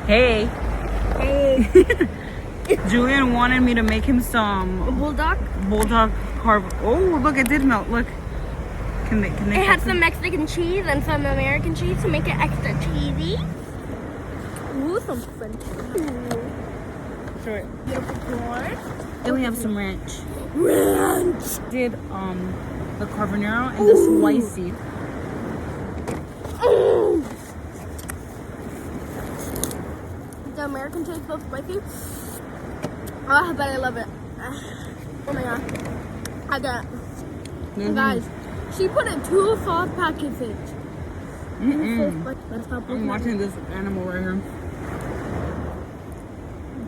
Hey. Hey. Julian wanted me to make him some Bulldog? carb. Oh, look, it did melt. Look. Can they It had some Mexican cheese and some American cheese to make it extra cheesy. Ooh, some French. Sure. Beautiful corn. Then we have some ranch. Ranch. Did the carbonara and the spicy. The American cheese so spicy. Ah, but I love it. Oh my god. I got it. Guys, she put in 2 sauce packets in. I'm watching this animal right here.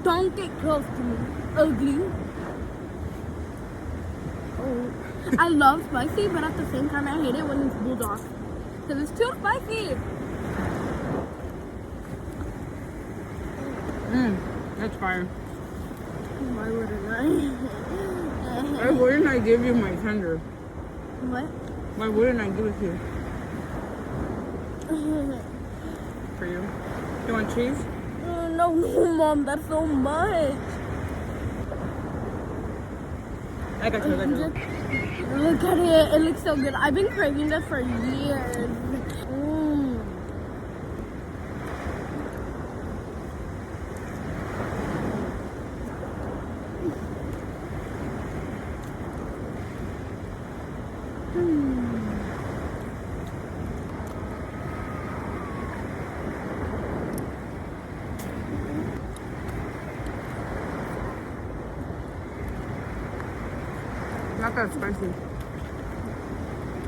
Don't get close to me, ugly. Oh, I love spicy, but at the same time, I hate it when it's bulldog because it's too spicy. That's fire. Why wouldn't I? Why wouldn't I give you my tender? What? Why wouldn't I give it to you? For you. You want cheese? No, Mom, that's so much. I got you. Look at it. It looks so good. I've been craving this for years. Not that spicy.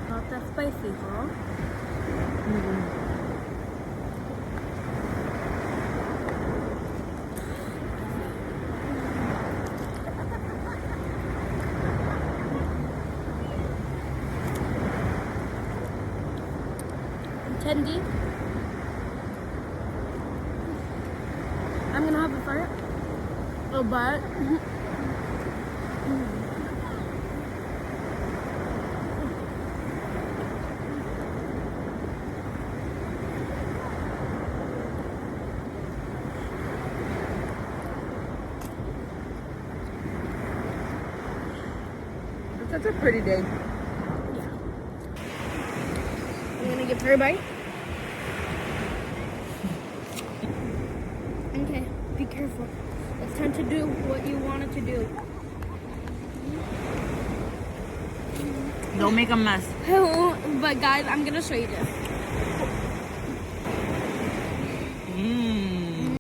Not that spicy, huh? Candy. I'm gonna have a fire. A bite. That's a pretty day. Yeah. I'm gonna give her a bite. Okay, be careful. It's time to do what you wanted to do. Don't make a mess. But guys, I'm gonna show you this.